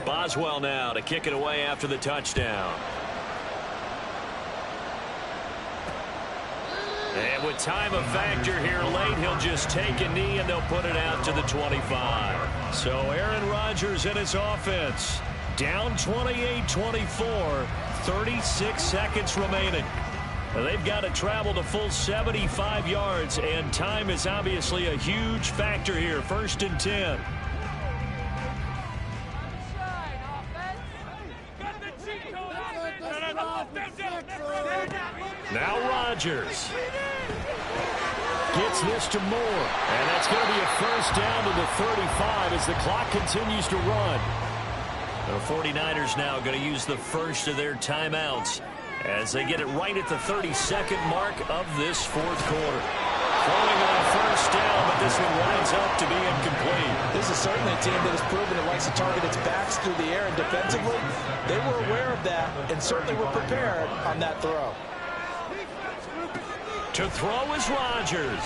Boswell now to kick it away after the touchdown. And with time a factor here late, he'll just take a knee and they'll put it out to the 25. So Aaron Rodgers and his offense down 28-24, 36 seconds remaining. They've got to travel the full 75 yards, and time is obviously a huge factor here. 1st and 10. Now Rodgers gets this to Moore, and that's going to be a 1st down to the 35 as the clock continues to run. The 49ers now going to use the first of their timeouts as they get it right at the 32nd mark of this 4th quarter. Throwing on 1st down, but this one winds up to be incomplete. This is certainly a team that has proven it likes to target its backs through the air, and defensively, they were aware of that and certainly were prepared on that throw. To throw is Rodgers.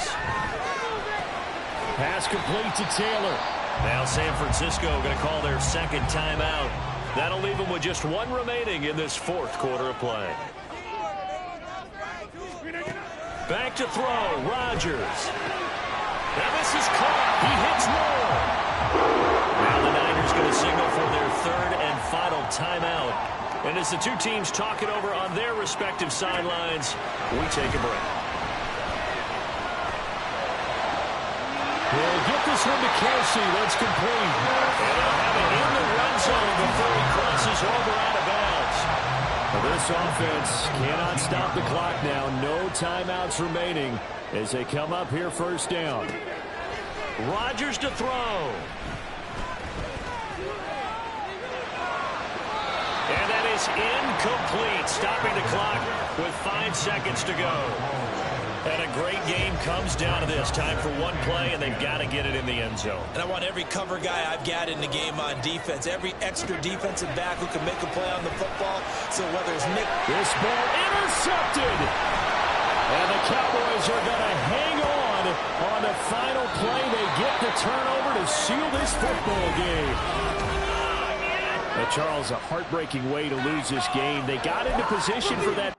Pass complete to Taylor. Now San Francisco going to call their 2nd timeout. That'll leave them with just 1 remaining in this 4th quarter of play. Back to throw, Rodgers. Now this is caught. He hits Moore. Now the Niners going to signal for their 3rd and final timeout. And as the two teams talk it over on their respective sidelines, we take a break. We'll get this one to Kelsey. That's complete. And they'll have it in the red zone before he crosses over out of bounds. This offense cannot stop the clock now. No timeouts remaining as they come up here 1st down. Rodgers to throw. And that is incomplete, stopping the clock with 5 seconds to go. And a great game comes down to this. Time for one play, and they've got to get it in the end zone. And I want every cover guy I've got in the game on defense, every extra defensive back who can make a play on the football. So whether it's Nick. This ball intercepted. And the Cowboys are going to hang on the final play. They get the turnover to seal this football game. Charles, a heartbreaking way to lose this game. They got into position for that.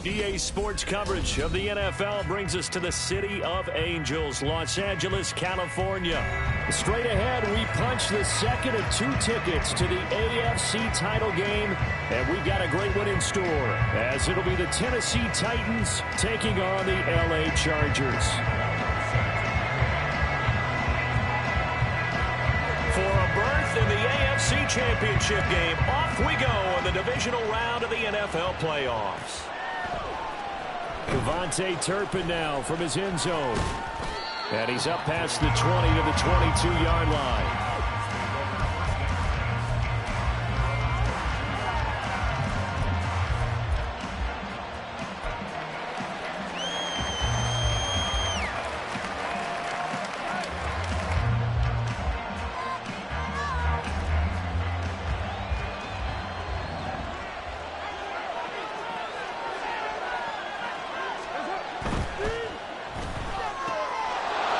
EA Sports coverage of the NFL brings us to the City of Angels, Los Angeles, California. Straight ahead, we punch the second of 2 tickets to the AFC title game, and we've got a great one in store, as it'll be the Tennessee Titans taking on the LA Chargers. For a berth in the AFC Championship game, off we go in the divisional round of the NFL playoffs. Devontae Turpin now from his end zone. And he's up past the 20 to the 22-yard line.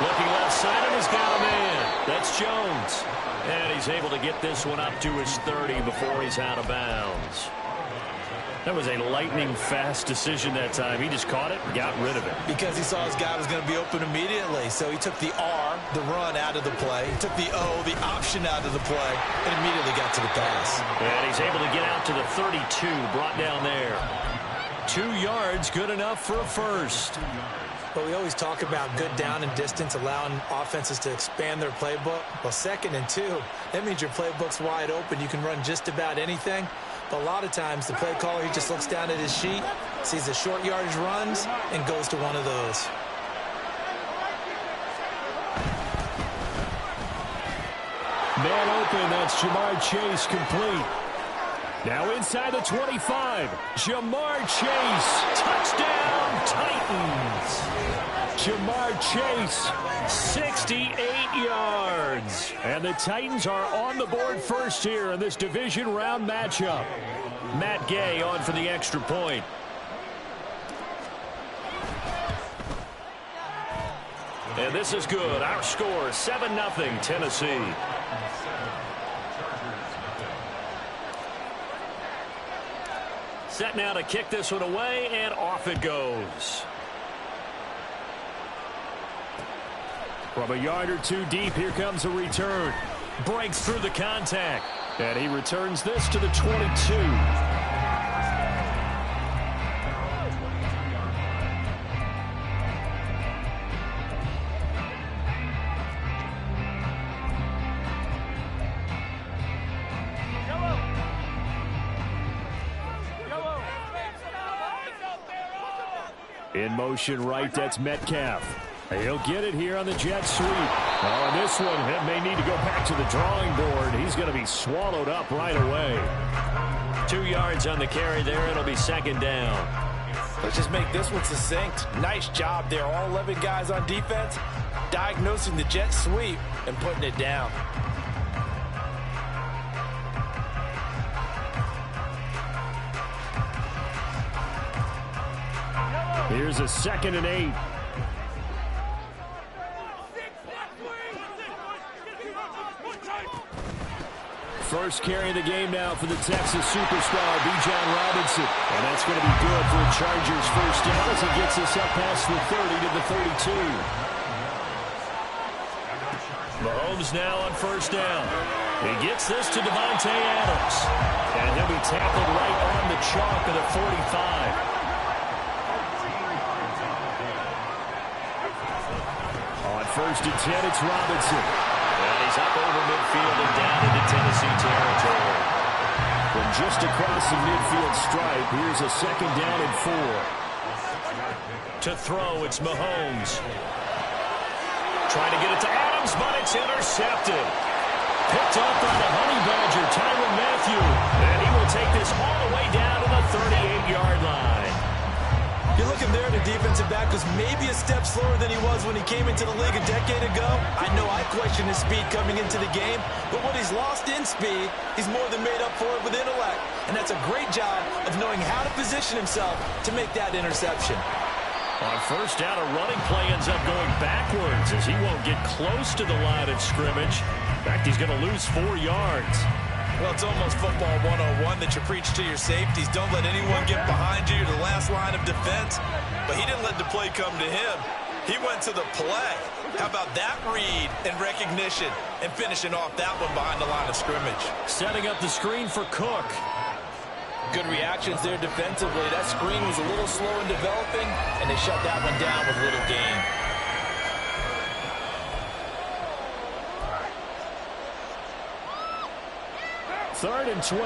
Looking left side, and he's got a man. That's Jones. And he's able to get this one up to his 30 before he's out of bounds. That was a lightning-fast decision that time. He just caught it and got rid of it. Because he saw his guy was going to be open immediately. So he took the R, the run, out of the play. He took the O, the option, out of the play, and immediately got to the pass. And he's able to get out to the 32, brought down there. 2 yards, good enough for a first. But we always talk about good down and distance, allowing offenses to expand their playbook. Well, 2nd and 2, that means your playbook's wide open. You can run just about anything. But a lot of times, the play caller, he just looks down at his sheet, sees the short yardage runs, and goes to one of those. Man open, that's Jamar Chase complete. Now inside the 25, Jamar Chase, touchdown Titans. Jamar Chase, 68 yards. And the Titans are on the board first here in this division round matchup. Matt Gay on for the extra point. And this is good. Our score, 7-0 Tennessee. Set now to kick this one away, and off it goes. From a yard or 2 deep, here comes a return. Breaks through the contact. And he returns this to the 22. In motion right, that's Metcalf. He'll get it here on the jet sweep. On this one, he may need to go back to the drawing board. He's going to be swallowed up right away. 2 yards on the carry there. It'll be 2nd down. Let's just make this one succinct. Nice job there. All 11 guys on defense diagnosing the jet sweep and putting it down. Here's a 2nd and 8. First carry of the game now for the Texas superstar, Bijan Robinson. And that's going to be good for the Chargers' first down as he gets us up past the 30 to the 32. Mahomes now on first down. He gets this to Devontae Adams. And he'll be tackled right on the chalk of the 45. On 1st and 10, it's Robinson. And he's up over midfield and down into Tennessee territory. From just across the midfield stripe, here's a 2nd down and 4. To throw, it's Mahomes. Trying to get it to Adams, but it's intercepted. Picked up by the Honey Badger, Tyrann Mathieu. And he will take this all the way down to the 38-yard line. You're looking there, the defensive back was maybe a step slower than he was when he came into the league a decade ago. I know I questioned his speed coming into the game, but what he's lost in speed, he's more than made up for it with intellect. And that's a great job of knowing how to position himself to make that interception. On first down, a running play ends up going backwards as he won't get close to the line of scrimmage. In fact, he's going to lose 4 yards. Well, it's almost football 101 that you preach to your safeties. Don't let anyone get behind you. You're the last line of defense. But he didn't let the play come to him. He went to the play. How about that read and recognition and finishing off that one behind the line of scrimmage? Setting up the screen for Cook. Good reactions there defensively. That screen was a little slow in developing, and they shut that one down with little gain. Third and 12.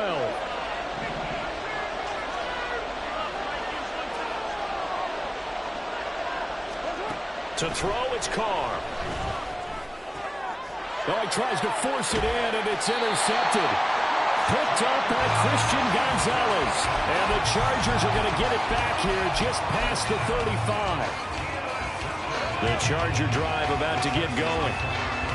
To throw, it's Carr. Oh, he tries to force it in, and it's intercepted. Picked up by Christian Gonzalez. And the Chargers are going to get it back here just past the 35. The Charger drive about to get going.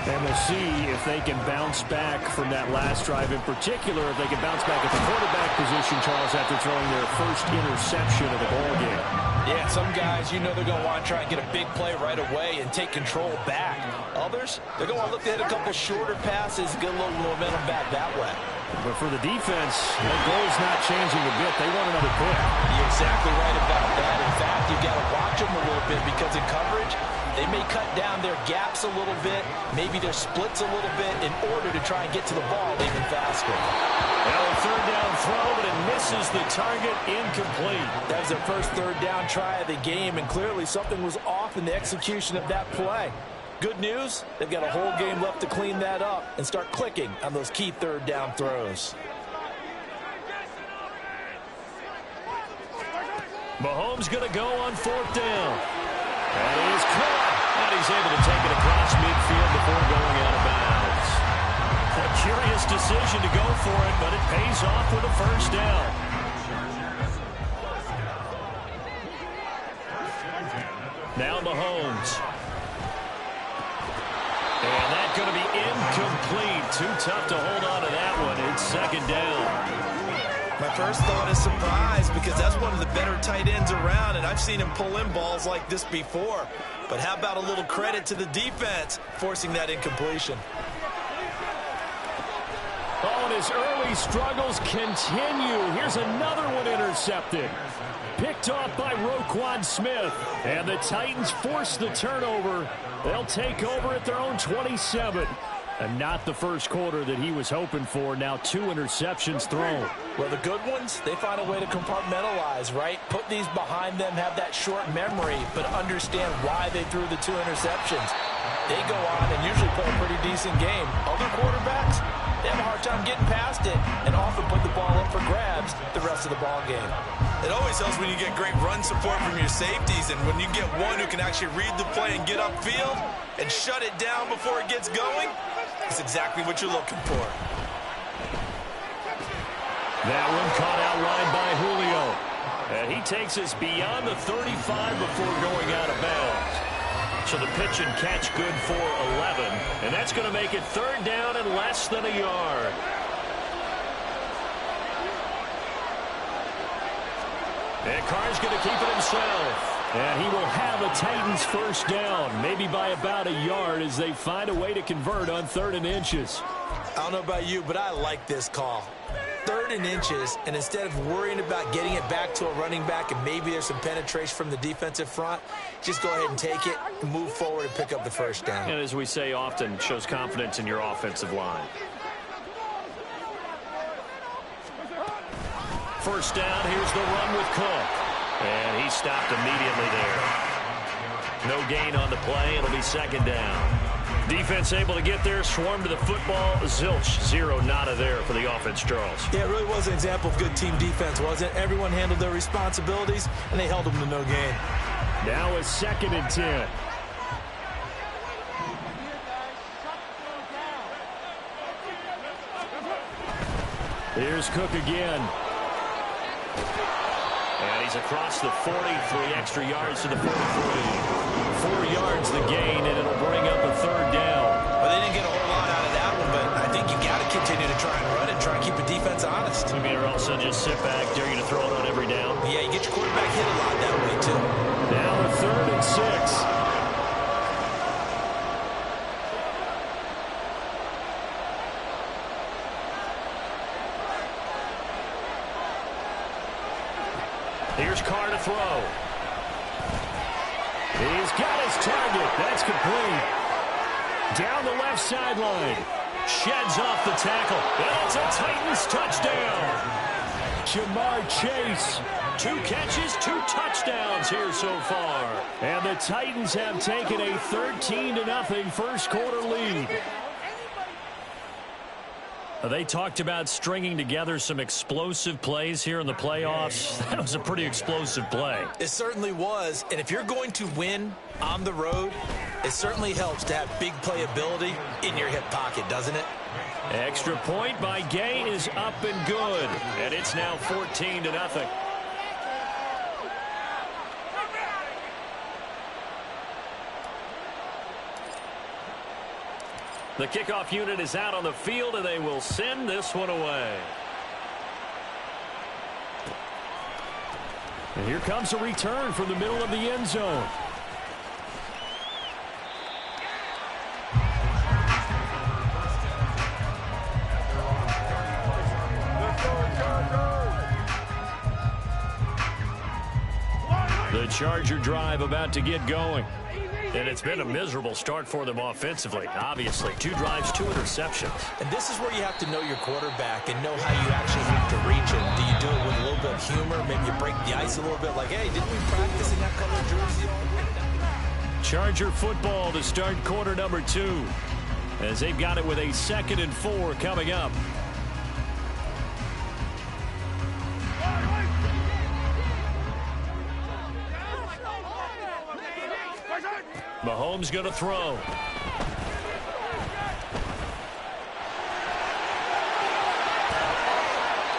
And we'll see if they can bounce back from that last drive. In particular, if they can bounce back at the quarterback position, Charles, after throwing their first interception of the ballgame. Yeah, some guys, you know they're going to want to try and get a big play right away and take control back. Others, they're going to look to hit a couple shorter passes, get a little momentum back that way. But for the defense, the goal's not changing a bit. They want another pick. You're exactly right about that. In fact, you've got to watch them a little bit because in coverage, they may cut down their gaps a little bit, maybe their splits a little bit in order to try and get to the ball even faster. Now a third down throw, but it misses the target, incomplete. That was their first third down try of the game, and clearly something was off in the execution of that play. Good news, they've got a whole game left to clean that up and start clicking on those key third down throws. Mahomes going to go on fourth down. And he is caught. And he's able to take it across midfield before going out of bounds. A curious decision to go for it, but it pays off with a first down. Now Mahomes. And that's going to be incomplete. Too tough to hold on to that one. It's second down. My first thought is surprise because that's one of the better tight ends around, and I've seen him pull in balls like this before. But how about a little credit to the defense forcing that incompletion? Oh, and his early struggles continue. Here's another one intercepted. Picked off by Roquan Smith. And the Titans force the turnover. They'll take over at their own 27. And not the first quarter that he was hoping for. Now 2 interceptions thrown. Well, the good ones, they find a way to compartmentalize, right? Put these behind them, have that short memory, but understand why they threw the 2 interceptions. They go on and usually play a pretty decent game. Other quarterbacks, they have a hard time getting past it and often put the ball up for grabs the rest of the ball game. It always helps when you get great run support from your safeties, and when you get one who can actually read the play and get upfield and shut it down before it gets going, it's exactly what you're looking for. That one caught out wide by Julio. And he takes us beyond the 35 before going out of bounds. So the pitch and catch good for 11. And that's going to make it third down and less than a yard. And Carr's going to keep it himself. And he will have a Titans first down, maybe by about a yard as they find a way to convert on 3rd and inches. I don't know about you, but I like this call. 3rd and inches, and instead of worrying about getting it back to a running back and maybe there's some penetration from the defensive front, just go ahead and take it, move forward, and pick up the first down. And as we say often, shows confidence in your offensive line. First down, here's the run with Cook. And he stopped immediately there. No gain on the play. It'll be second down. Defense able to get there, swarm to the football. Zilch, 0 nada there for the offense, Charles. Yeah, it really was an example of good team defense, wasn't it? Everyone handled their responsibilities, and they held them to no gain. Now it's 2nd and 10. Here's Cook again. And he's across the 40, 3 extra yards to the 43. 4 yards the gain, and it'll bring up a third down. Well, they didn't get a whole lot out of that one, but I think you got to continue to try and run it, try and keep the defense honest. I mean, or also just sit back, dare you to throw it on every down. Yeah, you get your quarterback hit a lot that way, too. Now a 3rd and 6. Here's Carr to throw. He's got his target. That's complete. Down the left sideline. Sheds off the tackle. And it's a Titans touchdown. Jamar Chase. 2 catches, 2 touchdowns here so far. And the Titans have taken a 13-0 first quarter lead. They talked about stringing together some explosive plays here in the playoffs. That was a pretty explosive play. It certainly was. And if you're going to win on the road, it certainly helps to have big playability in your hip pocket, doesn't it? Extra point by Gay is up and good. And it's now 14-0. The kickoff unit is out on the field, and they will send this one away. And here comes a return from the middle of the end zone. The Charger drive about to get going. And it's been a miserable start for them offensively, obviously. 2 drives, 2 interceptions. And this is where you have to know your quarterback and know how you actually have to reach him. Do you do it with a little bit of humor? Maybe you break the ice a little bit like, hey, didn't we practice in that color jersey? Charger football to start quarter number 2. As they've got it with a 2nd and 4 coming up. Mahomes going to throw.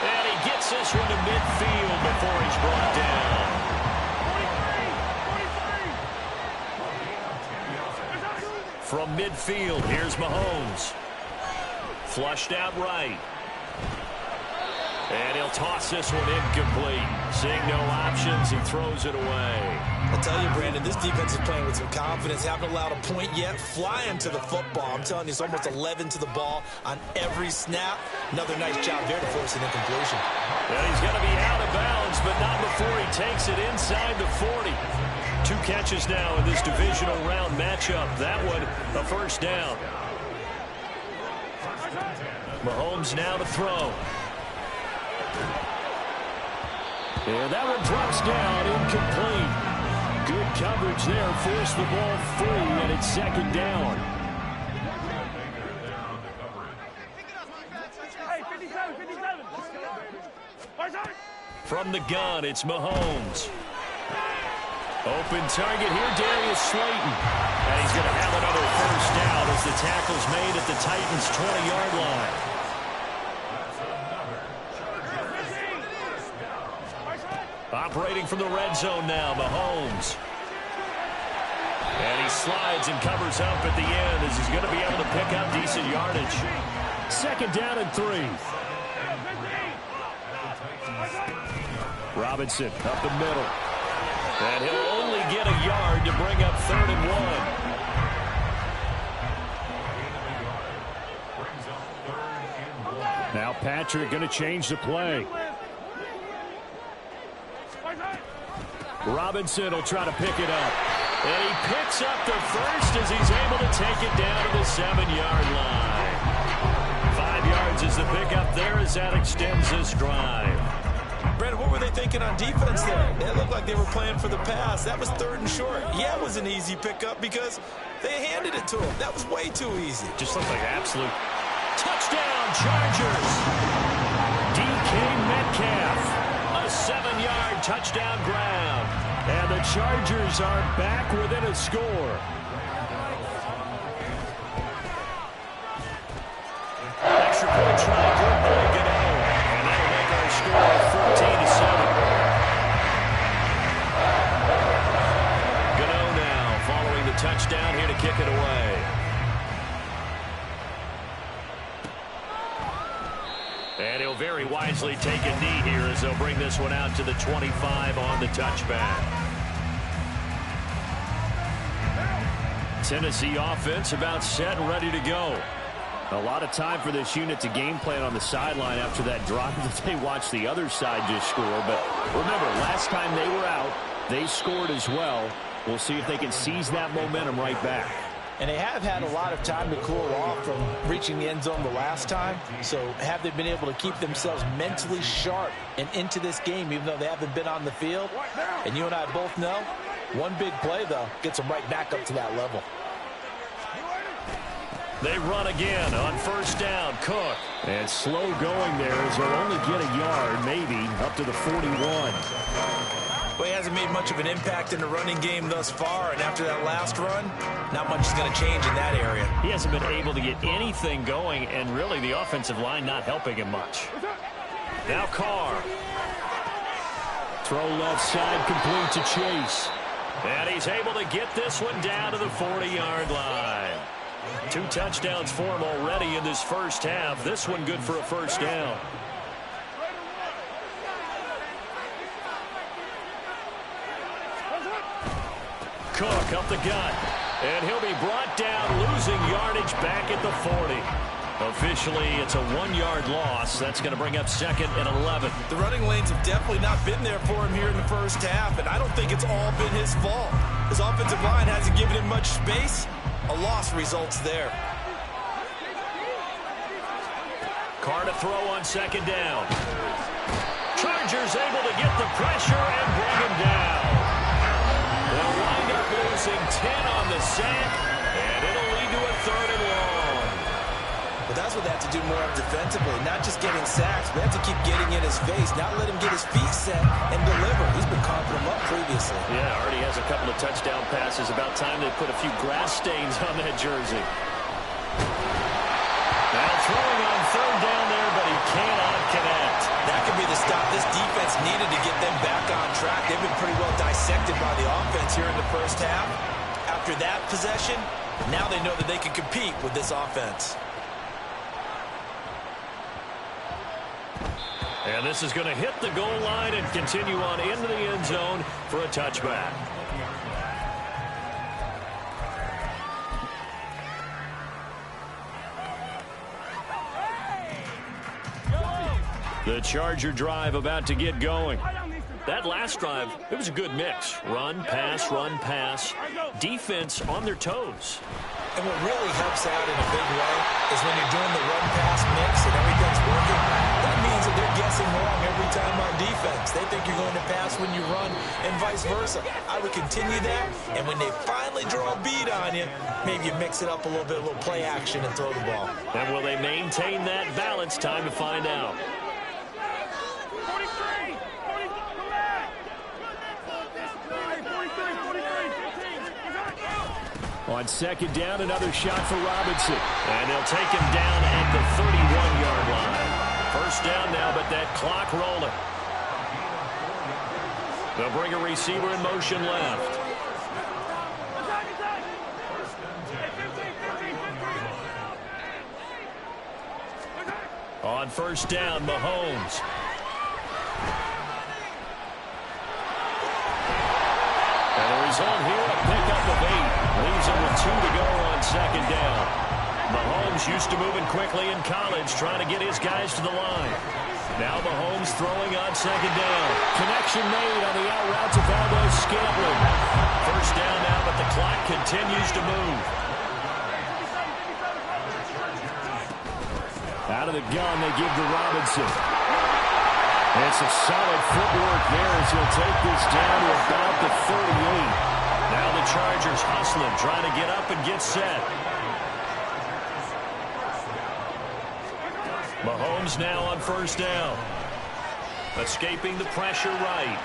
And he gets this one to midfield before he's brought down. From midfield, here's Mahomes. Flushed out right. And he'll toss this one incomplete. Seeing no options, he throws it away. I'll tell you, Brandon, this defense is playing with some confidence. Haven't allowed a point yet. Flying to the football. I'm telling you, it's almost 11 to the ball on every snap. Another nice job there to force an incompletion. And he's going to be out of bounds, but not before he takes it inside the 40. 2 catches now in this divisional round matchup. That one, a first down. Mahomes now to throw. And that one drops down, incomplete. Good coverage there, forced the ball free, and it's 2nd down. From the gun, it's Mahomes. Open target here, Darius Slayton. And he's going to have another first down as the tackle's made at the Titans' 20-yard line. Operating from the red zone now, Mahomes. And he slides and covers up at the end as he's going to be able to pick up decent yardage. 2nd down and 3. Robinson up the middle. And he'll only get a yard to bring up 3rd and 1. Now Patrick going to change the play. Robinson will try to pick it up. And he picks up the first as he's able to take it down to the 7-yard line. 5 yards is the pickup there as that extends this drive. Brandon, what were they thinking on defense there? It looked like they were playing for the pass. That was 3rd and short. Yeah, it was an easy pickup because they handed it to him. That was way too easy. Just looked like absolute touchdown, Chargers. DK Metcalf. A 7-yard touchdown grab. And the Chargers are back within a score. Extra point try, good play, Gano. And that'll make our score 14-7. Gano now following the touchdown here to kick it away. And he'll very wisely take a knee here as they'll bring this one out to the 25 on the touchback. Tennessee offense about set and ready to go. A lot of time for this unit to game plan on the sideline after that drive that they watched the other side just score. But remember, last time they were out, they scored as well. We'll see if they can seize that momentum right back. And they have had a lot of time to cool off from reaching the end zone the last time. So have they been able to keep themselves mentally sharp and into this game, even though they haven't been on the field? And you and I both know, one big play, though, gets them right back up to that level. They run again on first down. Cook. And slow going there as they'll only get a yard, maybe, up to the 41. Well, he hasn't made much of an impact in the running game thus far, and after that last run, not much is going to change in that area. He hasn't been able to get anything going, and really the offensive line not helping him much. Now Carr. Throw left side, complete to Chase. And he's able to get this one down to the 40-yard line. 2 touchdowns for him already in this first half. This one good for a first down. Cook up the gut. And he'll be brought down, losing yardage back at the 40. Officially, it's a 1-yard loss. That's going to bring up 2nd and 11. The running lanes have definitely not been there for him here in the first half, and I don't think it's all been his fault. His offensive line hasn't given him much space. A loss results there. Carr to throw on 2nd down. Chargers able to get the pressure and bring him down. They'll wind up losing 10 on the sack, and it'll lead to a 3rd and long. But that's what they have to do more of defensively, not just getting sacks, but have to keep getting in his face, not let him get his feet set and deliver. He's been coughing him up previously. Yeah, already has a couple of touchdown passes. About time they put a few grass stains on that jersey. Now throwing on 3rd down there, but he cannot connect. That could be the stop this defense needed to get them back on track. They've been pretty well dissected by the offense here in the first half. After that possession, now they know that they can compete with this offense. And this is going to hit the goal line and continue on into the end zone for a touchback. The Charger drive about to get going. That last drive, it was a good mix. Run, pass, defense on their toes. And what really helps out in a big way is when you're doing the run-pass mix and everything's working, that means that they're guessing wrong every time on defense. They think you're going to pass when you run and vice versa. I would continue that, and when they finally draw a beat on you, maybe you mix it up a little bit, a little play action and throw the ball. And will they maintain that balance? Time to find out. On 2nd down, another shot for Robinson. And they'll take him down at the 31-yard line. First down now, but that clock rolling. They'll bring a receiver in motion left. On first down, Mahomes. And the result here, a pickup of 8. Leaves him with 2 to go on 2nd down. Mahomes used to moving quickly in college, trying to get his guys to the line. Now Mahomes throwing on 2nd down. Connection made on the out route to Valdez-Scantling. First down now, but the clock continues to move. Out of the gun, they give to Robinson. And some solid footwork there as he'll take this down to about the 38. Now the Chargers hustling, trying to get up and get set. Mahomes now on first down. Escaping the pressure right.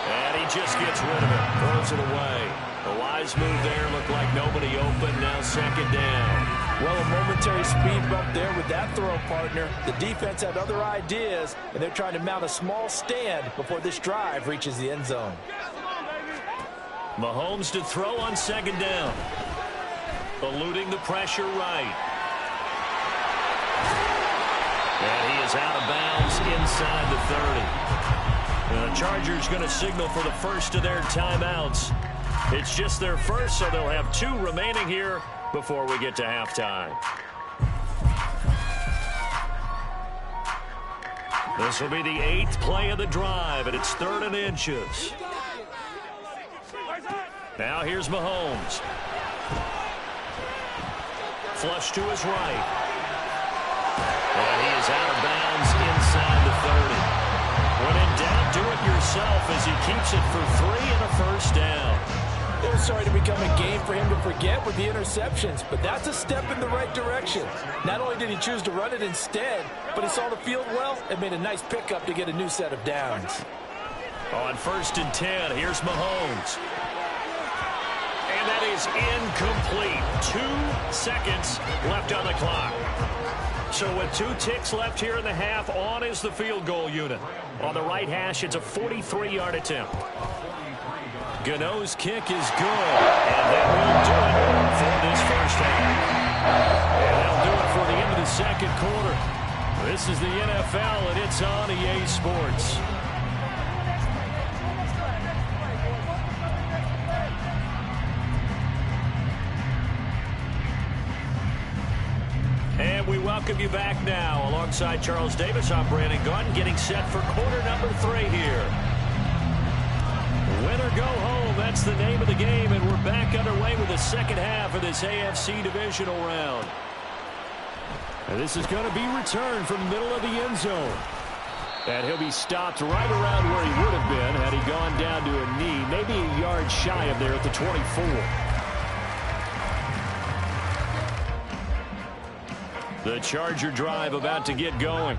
And he just gets rid of it. Throws it away. A wise move there. Looked like nobody open. Now 2nd down. Well, a momentary speed bump there with that throw, partner. The defense had other ideas, and they're trying to mount a small stand before this drive reaches the end zone. Mahomes to throw on 2nd down. Eluding the pressure right. And he is out of bounds inside the 30. And the Chargers going to signal for the first of their timeouts. It's just their first, so they'll have 2 remaining here before we get to halftime. This will be the 8th play of the drive, and it's 3rd and inches. Now here's Mahomes. Flush to his right. And he is out of bounds inside the 30. When in doubt, do it yourself as he keeps it for 3 and a first down. It was starting to become a game for him to forget with the interceptions, but that's a step in the right direction. Not only did he choose to run it instead, but he saw the field well and made a nice pickup to get a new set of downs. On 1st and 10, here's Mahomes. And that is incomplete. 2 seconds left on the clock. So with 2 ticks left here in the half, on is the field goal unit. On the right hash, it's a 43-yard attempt. Gano's kick is good, and that will do it for this first half. And that'll do it for the end of the second quarter. This is the NFL, and it's on EA Sports. And we welcome you back now. Alongside Charles Davis, I'm Brandon Gaudin, getting set for quarter number 3 here. Win or go home, that's the name of the game, and we're back underway with the second half of this AFC divisional round. And this is going to be returned from the middle of the end zone. And he'll be stopped right around where he would have been had he gone down to a knee, maybe a yard shy of there at the 24. The Charger drive about to get going.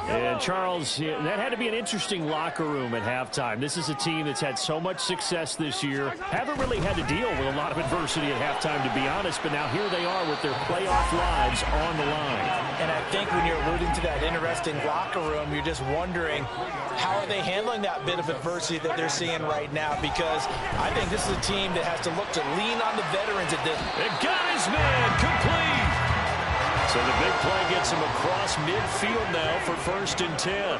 And Charles, that had to be an interesting locker room at halftime. This is a team that's had so much success this year. Haven't really had to deal with a lot of adversity at halftime, to be honest. But now here they are with their playoff lives on the line. And I think when you're alluding to that interesting locker room, you're just wondering how are they handling that bit of adversity that they're seeing right now? Because I think this is a team that has to look to lean on the veterans at this. It got his man complete. So the big play gets him across midfield now for 1st and 10.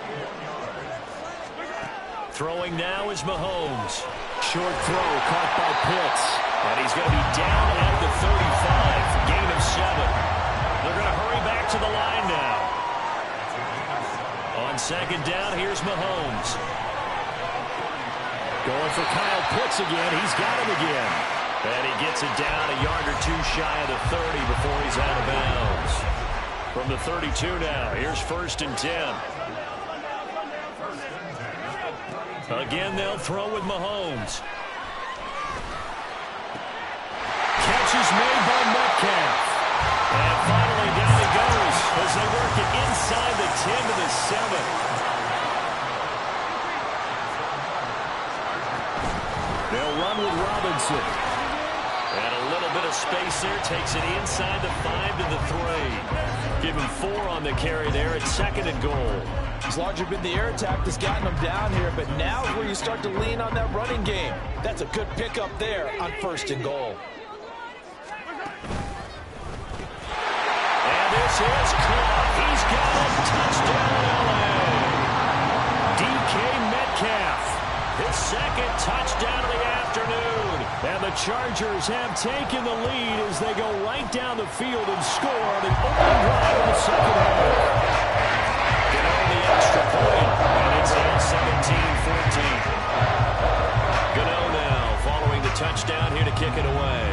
Throwing now is Mahomes. Short throw caught by Pitts. And he's going to be down at the 35. Gain of 7. They're going to hurry back to the line now. On 2nd down, here's Mahomes. Going for Kyle Pitts again. He's got him again. And he gets it down a yard or 2 shy of the 30 before he's out of bounds. From the 32 now, here's 1st and 10. Again, they'll throw with Mahomes. Catch is made by Metcalf. And finally down he goes as they work it inside the 10 to the 7. They'll run with Robinson. And a little bit of space there. Takes it inside the 5 to the 3. Give him 4 on the carry there at 2nd and goal. It's largely been the air attack that's gotten them down here, but now is where you start to lean on that running game. That's a good pickup there on 1st and goal. And this is caught. He's got a touchdown, LA. DK Metcalf. His 2nd touchdown of the afternoon. And the Chargers have taken the lead as they go right down the field and score on an opening drive in the second half. Get on the extra point, and it's now 17-14. Gano now following the touchdown here to kick it away.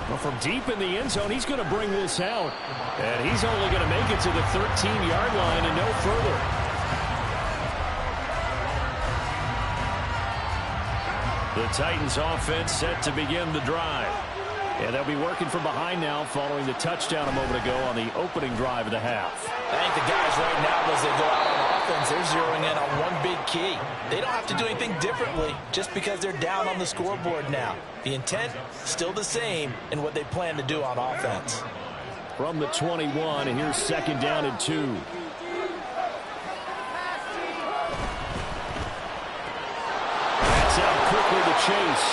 Well, from deep in the end zone, he's going to bring this out. And he's only going to make it to the 13-yard line and no further. The Titans offense set to begin the drive. And they'll be working from behind now following the touchdown a moment ago on the opening drive of the half. I think the guys right now, as they go out on offense, they're zeroing in on one big key. They don't have to do anything differently just because they're down on the scoreboard now. The intent, still the same in what they plan to do on offense. From the 21, and here's 2nd down and 2. That's out quickly to Chase.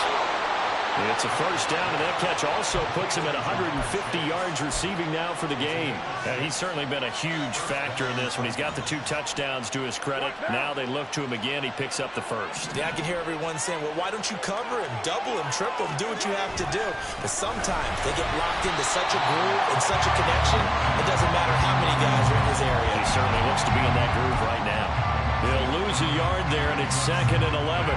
It's a first down, and that catch also puts him at 150 yards receiving now for the game. And he's certainly been a huge factor in this when he's got the 2 touchdowns to his credit. Now they look to him again. He picks up the first. Yeah, I can hear everyone saying, well, why don't you cover him, double him, triple him, do what you have to do. But sometimes they get locked into such a groove and such a connection, it doesn't matter how many guys are in his area. He certainly looks to be in that groove right now. They'll lose a yard there, and it's 2nd and 11.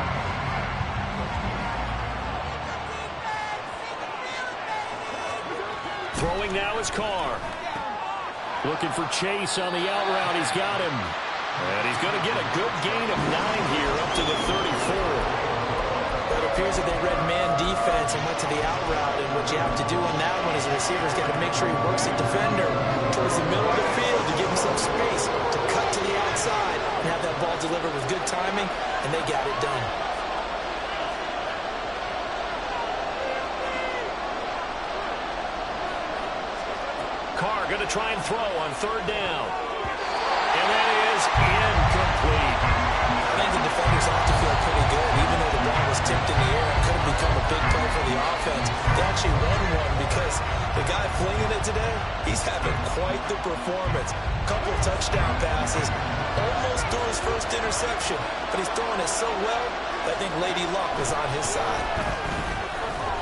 Throwing now is Carr. Looking for Chase on the out route. He's got him. And he's going to get a good gain of 9 here up to the 34. It appears that they read man defense and went to the out route. And what you have to do on that one is the receiver's got to make sure he works the defender towards the middle of the field to give him some space to cut to the outside and have that ball delivered with good timing, and they got it done. Carr going to try and throw on 3rd down. And that is incomplete. I think the defenders have to feel pretty good. Even though the ball was tipped in the air, it could have become a big play for the offense. They actually won one because the guy flinging it today, he's having quite the performance. A couple of touchdown passes, almost threw his first interception, but he's throwing it so well, I think Lady Luck was on his side.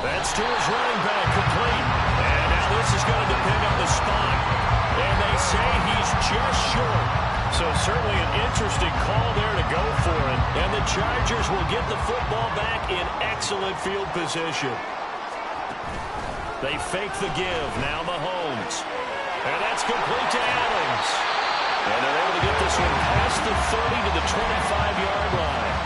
That's to his running back, complete. And now this is going to depend on the spot. And they say he's just short. So certainly an interesting call there to go for it. And the Chargers will get the football back in excellent field position. They fake the give. Now Mahomes. And that's complete to Adams. And they're able to get this one past the 30 to the 25-yard line.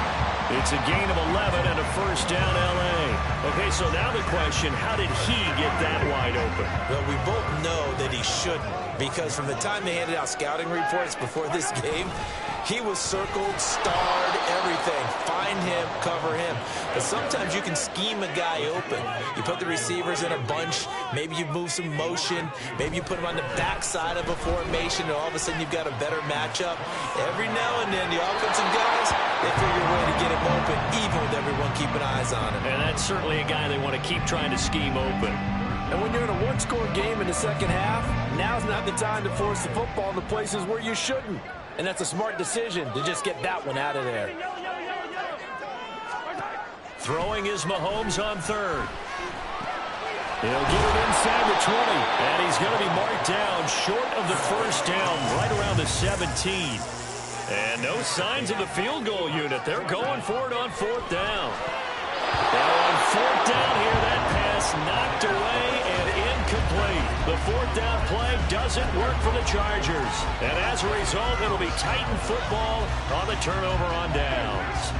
It's a gain of 11 and a first down, L.A. Okay, so now the question, how did he get that wide open? Well, we both know that he shouldn't, because from the time they handed out scouting reports before this game, he was circled, starred, everything. Find him, cover him. But sometimes you can scheme a guy open. You put the receivers in a bunch. Maybe you move some motion. Maybe you put him on the backside of a formation, and all of a sudden you've got a better matchup. Every now and then, the offensive guys, they figure a way to get him open, even with everyone keeping eyes on him. And that's certainly a guy they want to keep trying to scheme open. And when you're in a one-score game in the second half, now's not the time to force the football in the places where you shouldn't. And that's a smart decision to just get that one out of there. Throwing is Mahomes on 3rd. He'll get it inside the 20. And he's going to be marked down short of the first down, right around the 17. And no signs of the field goal unit. They're going for it on 4th down. Now on 4th down here, that pass knocked away and incomplete. The 4th down play doesn't work for the Chargers. And as a result, it'll be Titan football on the turnover on downs.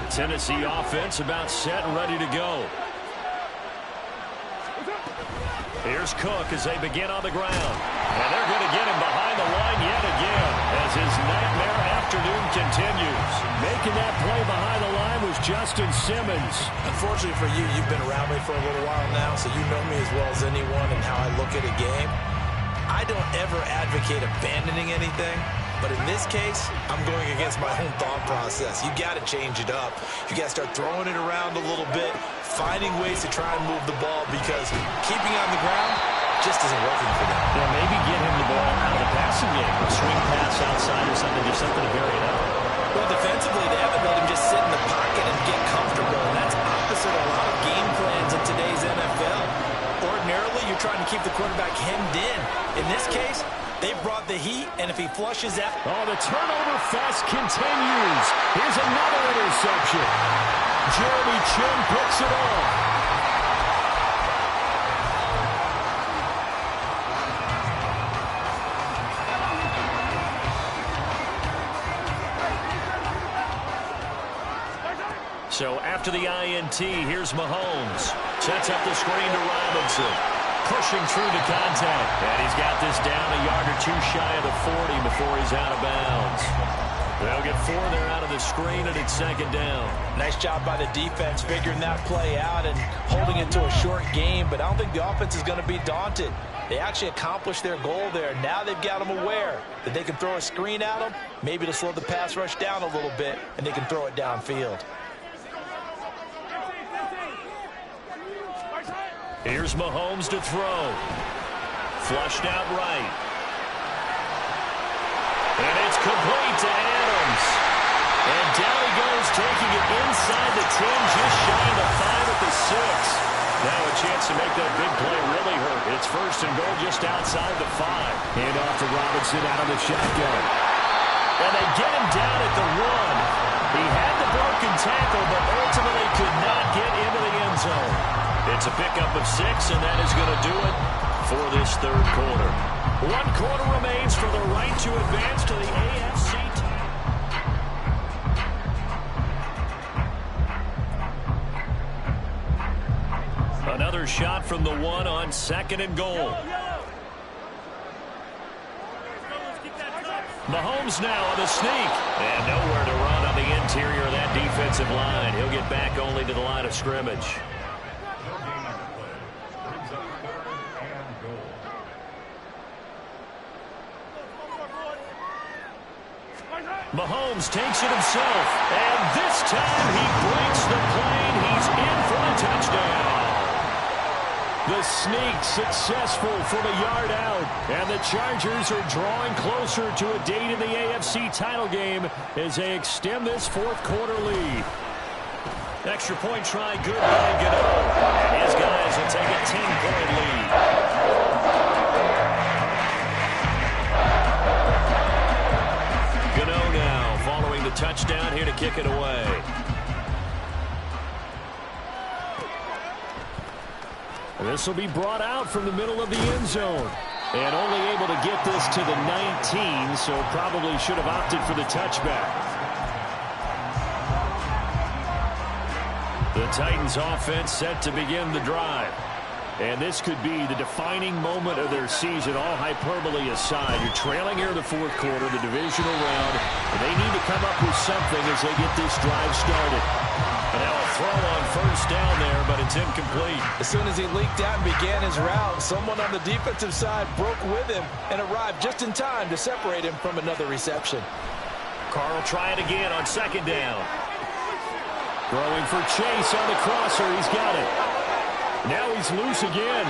Tennessee offense about set and ready to go. Here's Cook as they begin on the ground. And they're going to get him behind the line yet again as his nightmare afternoon continues. Making that play behind the line was Justin Simmons. Unfortunately for you, you've been around me for a little while now, so you know me as well as anyone and how I look at a game. I don't ever advocate abandoning anything, but in this case, I'm going against my own thought process. You got to change it up. You got to start throwing it around a little bit, finding ways to try and move the ball, because keeping on the ground just isn't working for them. Yeah, maybe get him the ball out of the passing game, a swing pass outside or something, do something to vary it up. Well, defensively, they haven't let him just sit in the pocket and get comfortable, and that's opposite a lot of game plans in today's NFL. Ordinarily, you're trying to keep the quarterback hemmed in. In this case, they brought the heat, and if he flushes out... Oh, the turnover fest continues. Here's another interception. Jeremy Chin picks it off. So after the INT, here's Mahomes. Sets up the screen to Robinson. Pushing through the contact. And he's got this down a yard or two shy of the 40 before he's out of bounds. They'll get 4 there out of the screen, and it's 2nd down. Nice job by the defense figuring that play out and holding it to a short game, but I don't think the offense is going to be daunted. They actually accomplished their goal there. Now they've got them aware that they can throw a screen at them, maybe to slow the pass rush down a little bit, and they can throw it downfield. Here's Mahomes to throw. Flushed out right. And it's complete to Adams. And down he goes, taking it inside the 10, just shy of the 5 at the 6. Now a chance to make that big play really hurt. It's first and goal just outside the 5. Hand off to Robinson out of the shotgun. And they get him down at the 1. He had the broken tackle, but ultimately could not get into the end zone. It's a pickup of 6, and that is going to do it for this third quarter. 1 quarter remains for the right to advance to the AFC. Another shot from the 1 on 2nd and goal. Mahomes now on the sneak. And nowhere to run on the interior of that defensive line. He'll get back only to the line of scrimmage. Mahomes takes it himself. And this time he breaks the plane. He's in for a touchdown. The sneak successful from a yard out. And the Chargers are drawing closer to a date in the AFC title game as they extend this fourth quarter lead. Extra point try good by Gano. And his guys will take a 10-point lead. Gano now following the touchdown here to kick it away. This will be brought out from the middle of the end zone. And only able to get this to the 19, so probably should have opted for the touchback. The Titans offense set to begin the drive. And this could be the defining moment of their season, all hyperbole aside. You're trailing here in the fourth quarter, the divisional round, and they need to come up with something as they get this drive started. And now a throw on first down there, but it's incomplete. As soon as he leaked out and began his route, someone on the defensive side broke with him and arrived just in time to separate him from another reception. Carr will try it again on 2nd down. Throwing for Chase on the crosser. He's got it. Now he's loose again.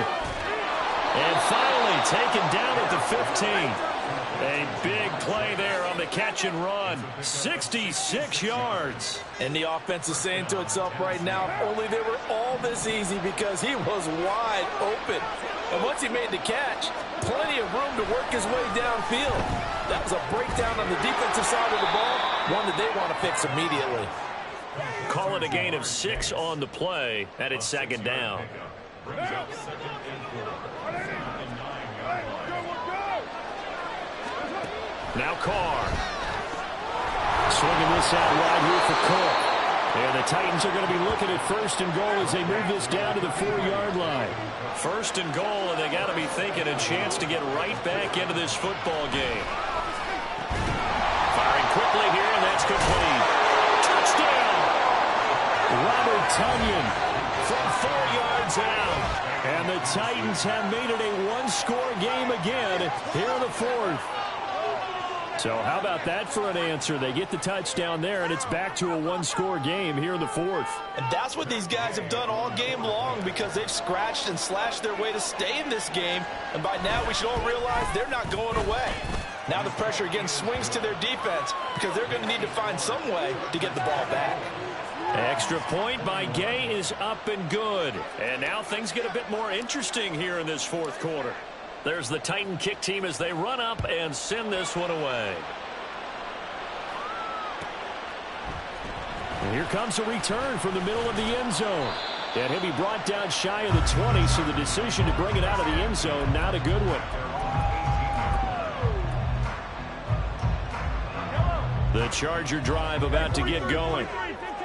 And finally taken down at the 15. A big play there on the catch and run. 66 yards. And the offense is saying to itself right now, only they were all this easy because he was wide open. And once he made the catch, plenty of room to work his way downfield. That was a breakdown on the defensive side of the ball, one that they want to fix immediately. Call it a gain of 6 on the play, and it's 2nd down. Now Carr. Swinging this out wide here for Cook. And the Titans are going to be looking at 1st and goal as they move this down to the 4-yard line. 1st and goal, and they got to be thinking a chance to get right back into this football game. Firing quickly here, and that's complete. Touchdown! Robert Tonyan from 4 yards out. And the Titans have made it a one-score game again here in the fourth. So how about that for an answer? They get the touchdown there, and it's back to a one-score game here in the fourth. And that's what these guys have done all game long because they've scratched and slashed their way to stay in this game. And by now we should all realize they're not going away. Now the pressure again swings to their defense because they're going to need to find some way to get the ball back. Extra point by Gay is up and good. And now things get a bit more interesting here in this fourth quarter. There's the Titan kick team as they run up and send this one away. And here comes a return from the middle of the end zone. And he'll be brought down shy of the 20, so the decision to bring it out of the end zone, not a good one. The Charger drive about to get going.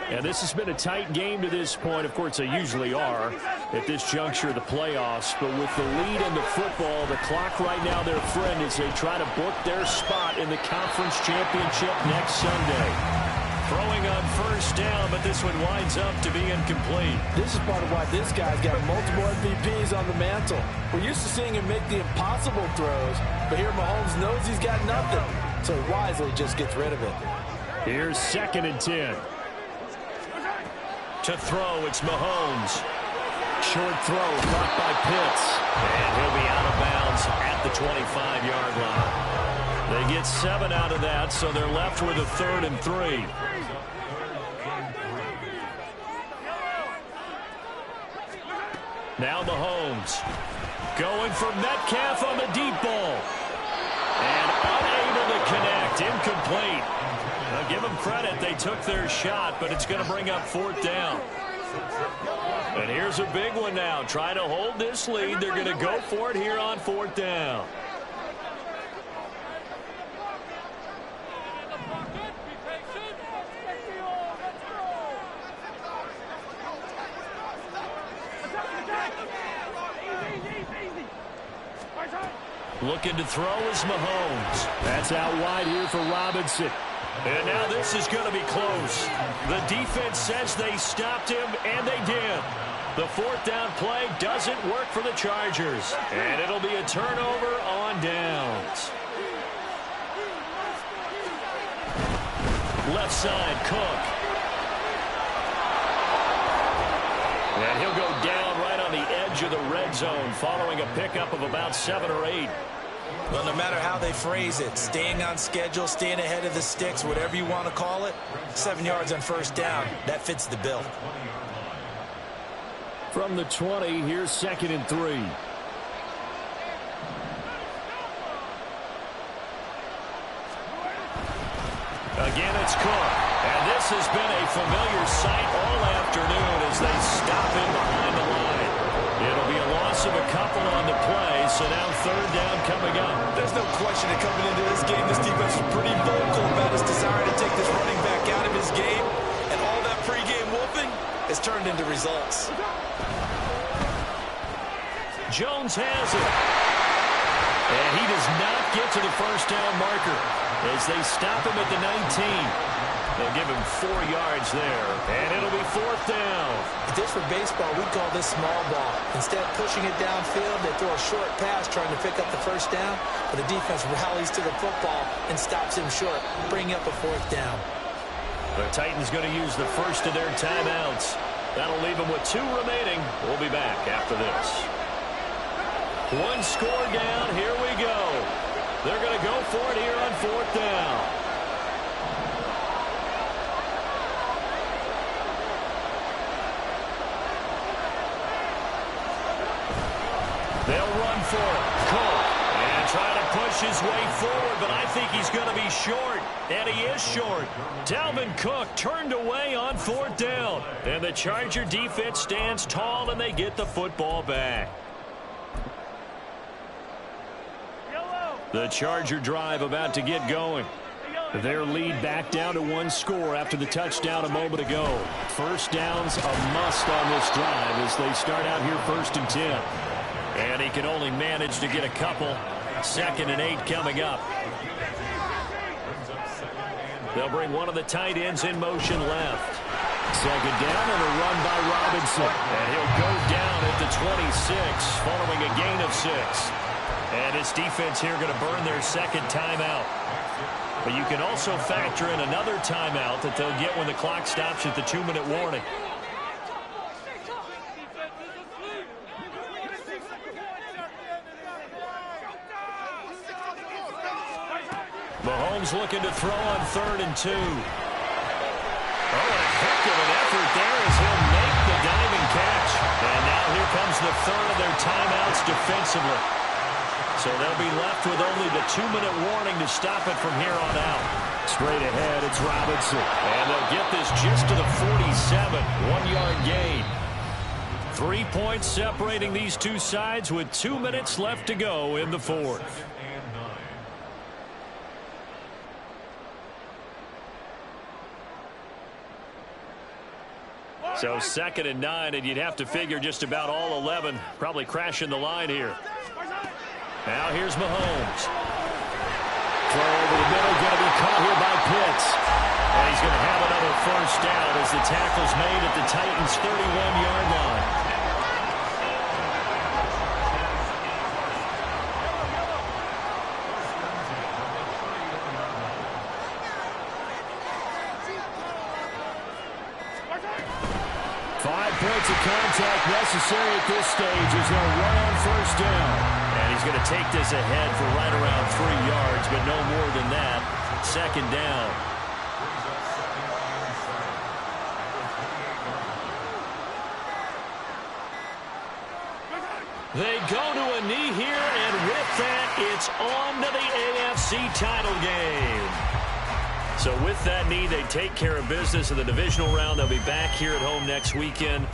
And this has been a tight game to this point. Of course, they usually are at this juncture of the playoffs. But with the lead in the football, the clock right now their friend as they try to book their spot in the conference championship next Sunday. Throwing on first down, but this one winds up to be incomplete. This is part of why this guy's got multiple MVPs on the mantle. We're used to seeing him make the impossible throws, but here Mahomes knows he's got nothing, so he wisely just gets rid of it. Here's 2nd and 10. To throw, it's Mahomes. Short throw caught by Pitts. And he'll be out of bounds at the 25-yard line. They get 7 out of that, so they're left with a 3rd and 3. Now Mahomes going for Metcalf on the deep ball. And unable to connect. Incomplete. Now give them credit. They took their shot, but it's going to bring up 4th down. And here's a big one now. Trying to hold this lead. They're going to go for it here on 4th down. Looking to throw is Mahomes. That's out wide here for Robinson. And now this is going to be close. The defense says they stopped him, and they did. The 4th down play doesn't work for the Chargers. And it'll be a turnover on downs. Left side, Cook. And he'll go down right on the edge of the red zone following a pickup of about 7 or 8. Well, no matter how they phrase it, staying on schedule, staying ahead of the sticks, whatever you want to call it, 7 yards on 1st down, that fits the bill. From the 20, here's 2nd and 3. Again, it's Cook. And this has been a familiar sight all afternoon as they stop him behind the line. It'll be a loss of a couple on the play, so now 3rd down coming up. There's no question that coming into this game, this defense was pretty vocal about his desire to take this running back out of his game. And all that pregame whooping has turned into results. Jones has it. And he does not get to the 1st down marker as they stop him at the 19. They'll give him 4 yards there, and it'll be 4th down. If this were baseball, we'd call this small ball. Instead of pushing it downfield, they throw a short pass trying to pick up the 1st down, but the defense rallies to the football and stops him short, bringing up a 4th down. The Titans going to use the first of their timeouts. That'll leave them with 2 remaining. We'll be back after this. 1 score down. Here we go. They're going to go for it here on 4th down. They'll run for it. Cook. And trying to push his way forward, but I think he's going to be short. And he is short. Dalvin Cook turned away on 4th down. And the Charger defense stands tall, and they get the football back. The Charger drive about to get going. Their lead back down to 1 score after the touchdown a moment ago. 1st down's a must on this drive as they start out here 1st and 10. And he can only manage to get a couple. 2nd and 8 coming up. They'll bring one of the tight ends in motion left. 2nd down and a run by Robinson. And he'll go down at the 26 following a gain of 6. And his defense here going to burn their 2nd timeout. But you can also factor in another timeout that they'll get when the clock stops at the 2-minute warning. Mahomes looking to throw on 3rd and 2. Oh, a heck of an effort there as he'll make the diving catch. And now here comes the 3rd of their timeouts defensively. So they'll be left with only the 2-minute warning to stop it from here on out. Straight ahead, it's Robinson. And they'll get this just to the 47. 1-yard gain. 3 points separating these two sides with 2 minutes left to go in the 4th. So 2nd and 9, and you'd have to figure just about all 11 probably crashing the line here. Now here's Mahomes. Throw over the middle, going to be caught here by Pitts. And he's going to have another 1st down as the tackle's made at the Titans' 31-yard line. Points of contact necessary at this stage as they'll run on first down. And he's going to take this ahead for right around 3 yards, but no more than that. Second down. They go to a knee here, and with that, it's on to the AFC title game. So with that knee, they take care of business in the divisional round. They'll be back here at home next weekend.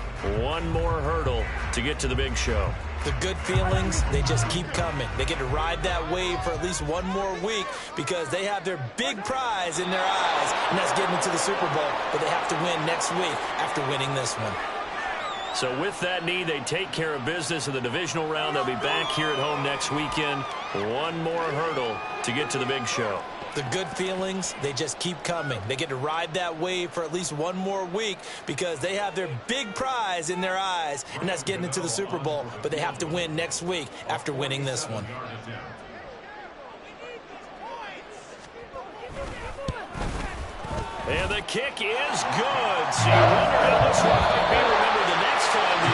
One more hurdle to get to the big show. The good feelings, they just keep coming. They get to ride that wave for at least one more week because they have their big prize in their eyes, and that's getting into the Super Bowl. But they have to win next week after winning this one. So with that knee, they take care of business in the divisional round. They'll be back here at home next weekend. One more hurdle to get to the big show. The good feelings, they just keep coming. They get to ride that wave for at least one more week because they have their big prize in their eyes, and that's getting into the Super Bowl. But they have to win next week after winning this one. And the kick is good. So you wonder how this one might be remembered the next time